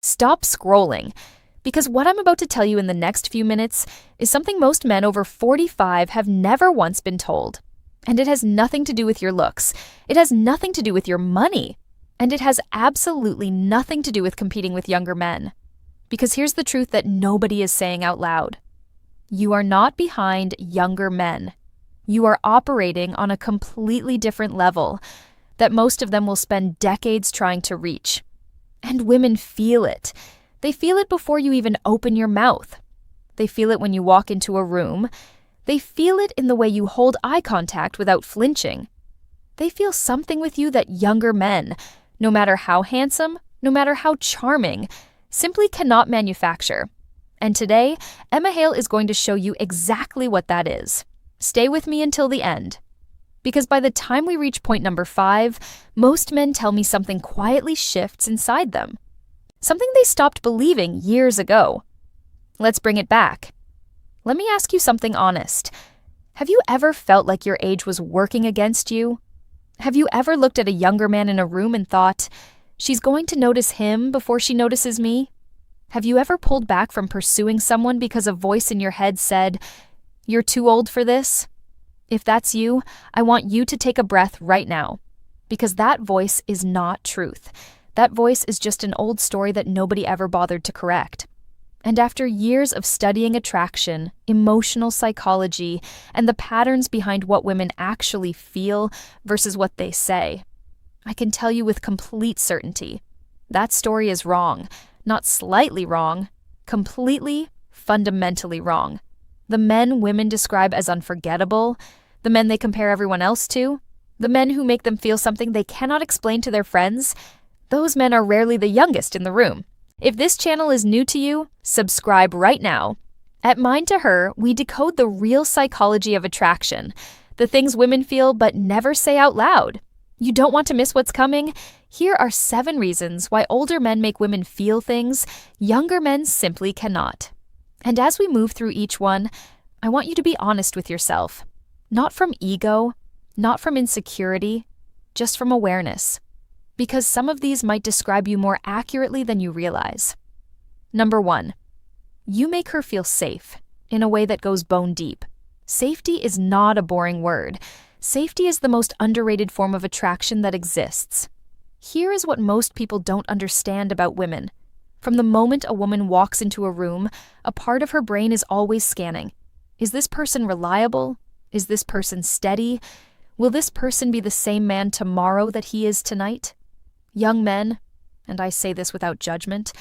Stop scrolling, because what I'm about to tell you in the next few minutes is something most men over 45 have never once been told. And it has nothing to do with your looks. It has nothing to do with your money. And it has absolutely nothing to do with competing with younger men. Because here's the truth that nobody is saying out loud. You are not behind younger men. You are operating on a completely different level that most of them will spend decades trying to reach. And women feel it. They feel it before you even open your mouth. They feel it when you walk into a room. They feel it in the way you hold eye contact without flinching. They feel something with you that younger men, no matter how handsome, no matter how charming, simply cannot manufacture. And today, Emma Hale is going to show you exactly what that is. Stay with me until the end. Because by the time we reach point number 5, most men tell me something quietly shifts inside them. Something they stopped believing years ago. Let's bring it back. Let me ask you something honest. Have you ever felt like your age was working against you? Have you ever looked at a younger man in a room and thought, she's going to notice him before she notices me? Have you ever pulled back from pursuing someone because a voice in your head said, you're too old for this? If that's you, I want you to take a breath right now. Because that voice is not truth. That voice is just an old story that nobody ever bothered to correct. And after years of studying attraction, emotional psychology, and the patterns behind what women actually feel versus what they say, I can tell you with complete certainty, that story is wrong. Not slightly wrong, completely, fundamentally wrong. The men women describe as unforgettable, the men they compare everyone else to, the men who make them feel something they cannot explain to their friends, those men are rarely the youngest in the room. If this channel is new to you, subscribe right now. At Mind to Her, we decode the real psychology of attraction, the things women feel but never say out loud. You don't want to miss what's coming? Here are 7 reasons why older men make women feel things younger men simply cannot. And as we move through each one, I want you to be honest with yourself. Not from ego, not from insecurity, just from awareness. Because some of these might describe you more accurately than you realize. Number 1, you make her feel safe in a way that goes bone deep. Safety is not a boring word. Safety is the most underrated form of attraction that exists. Here is what most people don't understand about women. From the moment a woman walks into a room, a part of her brain is always scanning. Is this person reliable? Is this person steady? Will this person be the same man tomorrow that he is tonight? Young men, and I say this without judgment,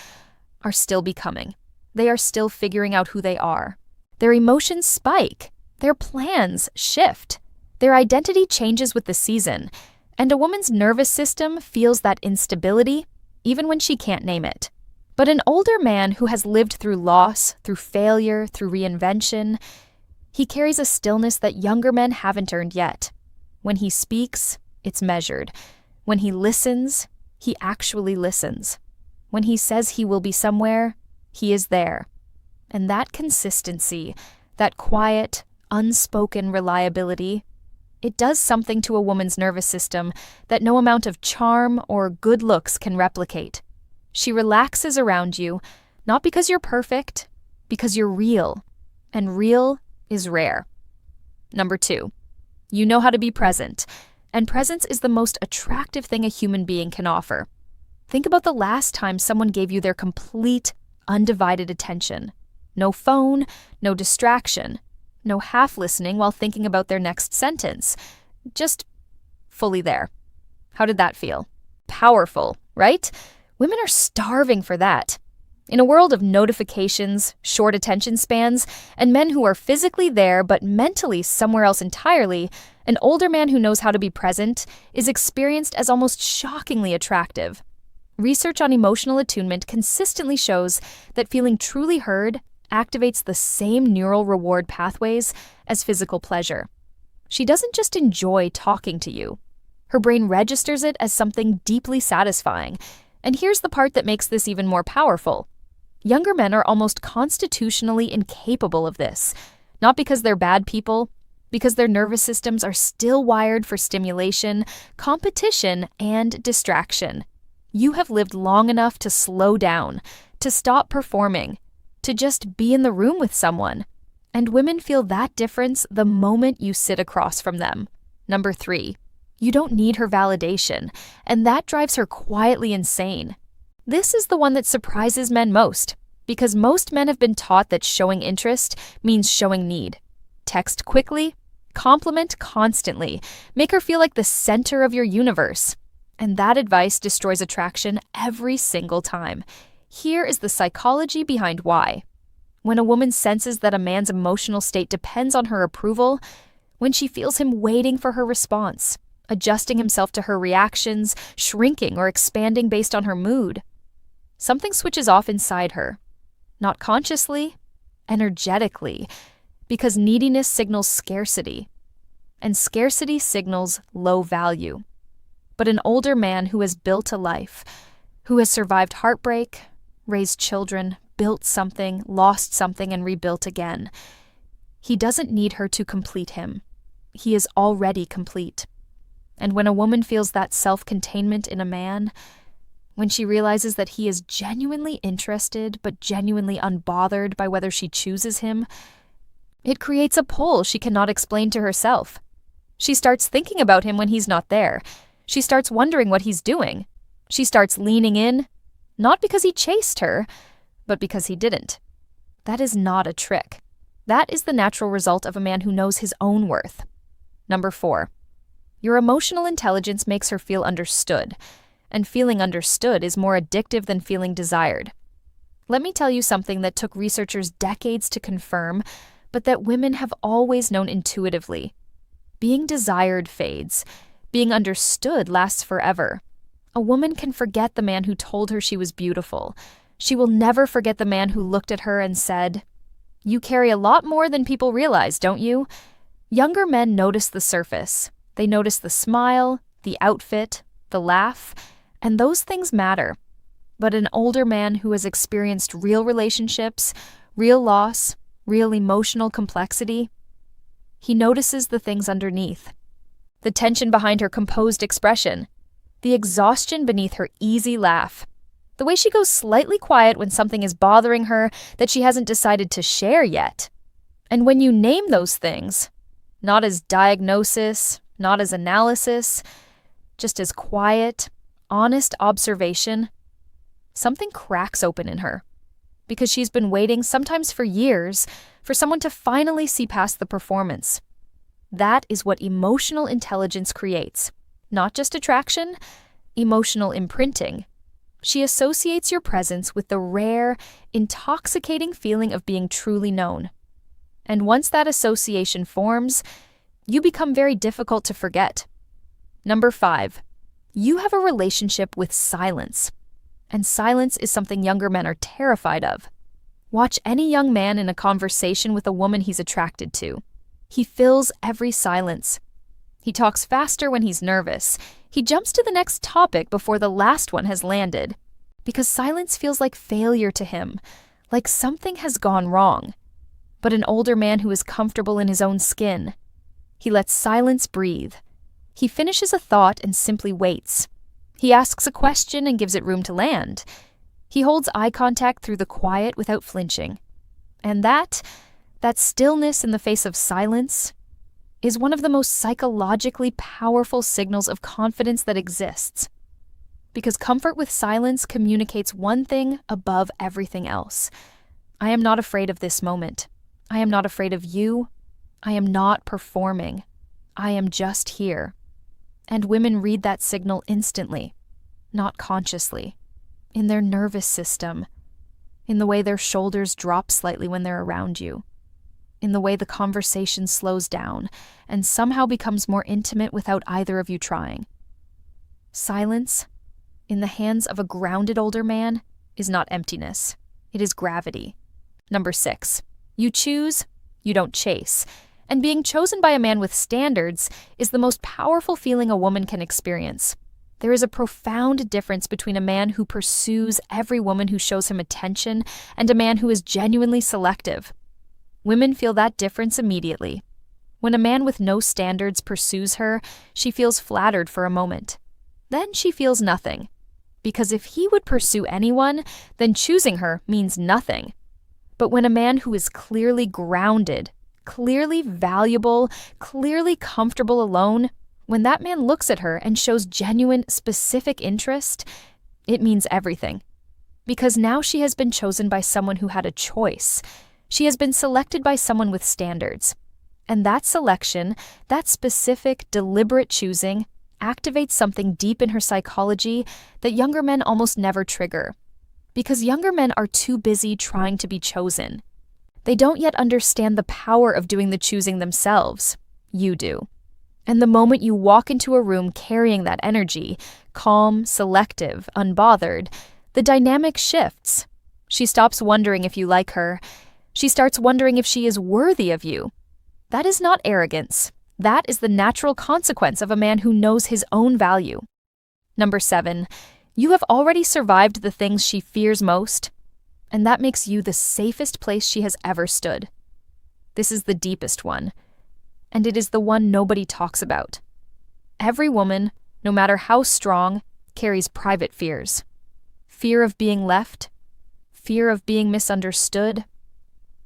are still becoming. They are still figuring out who they are. Their emotions spike. Their plans shift. Their identity changes with the season, and a woman's nervous system feels that instability even when she can't name it. But an older man who has lived through loss, through failure, through reinvention, he carries a stillness that younger men haven't earned yet. When he speaks, it's measured. When he listens, he actually listens. When he says he will be somewhere, he is there. And that consistency, that quiet, unspoken reliability, it does something to a woman's nervous system that no amount of charm or good looks can replicate. She relaxes around you, not because you're perfect, because you're real. And real is rare. Number 2, you know how to be present. And presence is the most attractive thing a human being can offer. Think about the last time someone gave you their complete, undivided attention. No phone, no distraction. No half-listening while thinking about their next sentence. Just fully there. How did that feel? Powerful, right? Women are starving for that. In a world of notifications, short attention spans, and men who are physically there but mentally somewhere else entirely, an older man who knows how to be present is experienced as almost shockingly attractive. Research on emotional attunement consistently shows that feeling truly heard activates the same neural reward pathways as physical pleasure. She doesn't just enjoy talking to you. Her brain registers it as something deeply satisfying. And here's the part that makes this even more powerful. Younger men are almost constitutionally incapable of this, not because they're bad people, because their nervous systems are still wired for stimulation, competition, and distraction. You have lived long enough to slow down, to stop performing, to just be in the room with someone. And women feel that difference the moment you sit across from them. Number 3, you don't need her validation, and that drives her quietly insane. This is the one that surprises men most, because most men have been taught that showing interest means showing need. Text quickly, compliment constantly, make her feel like the center of your universe. And that advice destroys attraction every single time. Here is the psychology behind why. When a woman senses that a man's emotional state depends on her approval, when she feels him waiting for her response, adjusting himself to her reactions, shrinking or expanding based on her mood, something switches off inside her. Not consciously, energetically, because neediness signals scarcity, and scarcity signals low value. But an older man who has built a life, who has survived heartbreak, raised children, built something, lost something, and rebuilt again, he doesn't need her to complete him. He is already complete. And when a woman feels that self-containment in a man, when she realizes that he is genuinely interested but genuinely unbothered by whether she chooses him, it creates a pull she cannot explain to herself. She starts thinking about him when he's not there. She starts wondering what he's doing. She starts leaning in, not because he chased her, but because he didn't. That is not a trick. That is the natural result of a man who knows his own worth. Number 4, your emotional intelligence makes her feel understood, and feeling understood is more addictive than feeling desired. Let me tell you something that took researchers decades to confirm, but that women have always known intuitively. Being desired fades. Being understood lasts forever. A woman can forget the man who told her she was beautiful. She will never forget the man who looked at her and said, "You carry a lot more than people realize, don't you?" Younger men notice the surface. They notice the smile, the outfit, the laugh, and those things matter. But an older man who has experienced real relationships, real loss, real emotional complexity, he notices the things underneath. The tension behind her composed expression, the exhaustion beneath her easy laugh, the way she goes slightly quiet when something is bothering her that she hasn't decided to share yet. And when you name those things, not as diagnosis, not as analysis, just as quiet, honest observation, something cracks open in her. Because she's been waiting, sometimes for years, for someone to finally see past the performance. That is what emotional intelligence creates. Not just attraction, emotional imprinting. She associates your presence with the rare, intoxicating feeling of being truly known. And once that association forms, you become very difficult to forget. Number 5, you have a relationship with silence. And silence is something younger men are terrified of. Watch any young man in a conversation with a woman he's attracted to. He fills every silence. He talks faster when he's nervous. He jumps to the next topic before the last one has landed. Because silence feels like failure to him, like something has gone wrong. But an older man who is comfortable in his own skin, he lets silence breathe. He finishes a thought and simply waits. He asks a question and gives it room to land. He holds eye contact through the quiet without flinching. And that stillness in the face of silence, is one of the most psychologically powerful signals of confidence that exists. Because comfort with silence communicates one thing above everything else. I am not afraid of this moment. I am not afraid of you. I am not performing. I am just here. And women read that signal instantly, not consciously, in their nervous system, in the way their shoulders drop slightly when they're around you, in the way the conversation slows down and somehow becomes more intimate without either of you trying. Silence, in the hands of a grounded older man, is not emptiness. It is gravity. Number 6, you choose, you don't chase. And being chosen by a man with standards is the most powerful feeling a woman can experience. There is a profound difference between a man who pursues every woman who shows him attention and a man who is genuinely selective. Women feel that difference immediately. When a man with no standards pursues her, she feels flattered for a moment. Then she feels nothing. Because if he would pursue anyone, then choosing her means nothing. But when a man who is clearly grounded, clearly valuable, clearly comfortable alone, when that man looks at her and shows genuine, specific interest, it means everything. Because now she has been chosen by someone who had a choice. She has been selected by someone with standards. And that selection, that specific, deliberate choosing, activates something deep in her psychology that younger men almost never trigger. Because younger men are too busy trying to be chosen. They don't yet understand the power of doing the choosing themselves. You do. And the moment you walk into a room carrying that energy, calm, selective, unbothered, the dynamic shifts. She stops wondering if you like her. She starts wondering if she is worthy of you. That is not arrogance. That is the natural consequence of a man who knows his own value. Number 7, you have already survived the things she fears most, and that makes you the safest place she has ever stood. This is the deepest one, and it is the one nobody talks about. Every woman, no matter how strong, carries private fears. Fear of being left, fear of being misunderstood,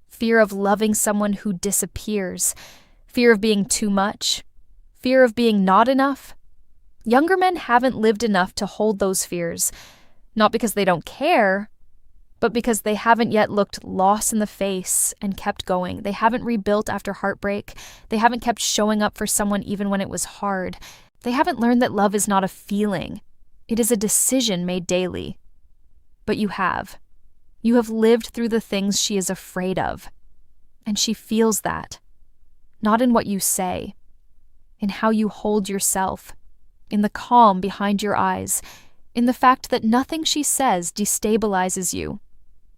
fear of loving someone who disappears, fear of being too much, fear of being not enough. Younger men haven't lived enough to hold those fears, not because they don't care, but because they haven't yet looked loss in the face and kept going. They haven't rebuilt after heartbreak. They haven't kept showing up for someone even when it was hard. They haven't learned that love is not a feeling. It is a decision made daily. But you have. You have lived through the things she is afraid of. And she feels that. Not in what you say, in how you hold yourself, in the calm behind your eyes, in the fact that nothing she says destabilizes you,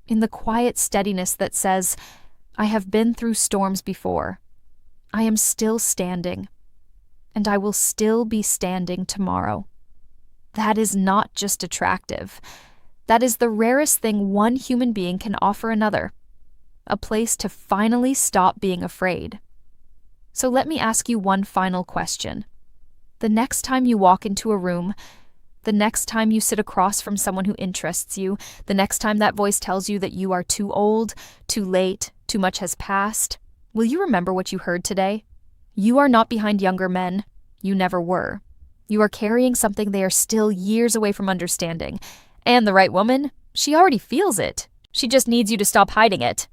in the quiet steadiness that says, I have been through storms before. I am still standing, and I will still be standing tomorrow. That is not just attractive. That is the rarest thing one human being can offer another, a place to finally stop being afraid. So let me ask you one final question. The next time you walk into a room, the next time you sit across from someone who interests you, the next time that voice tells you that you are too old, too late, too much has passed, will you remember what you heard today? You are not behind younger men. You never were. You are carrying something they are still years away from understanding. And the right woman, she already feels it. She just needs you to stop hiding it.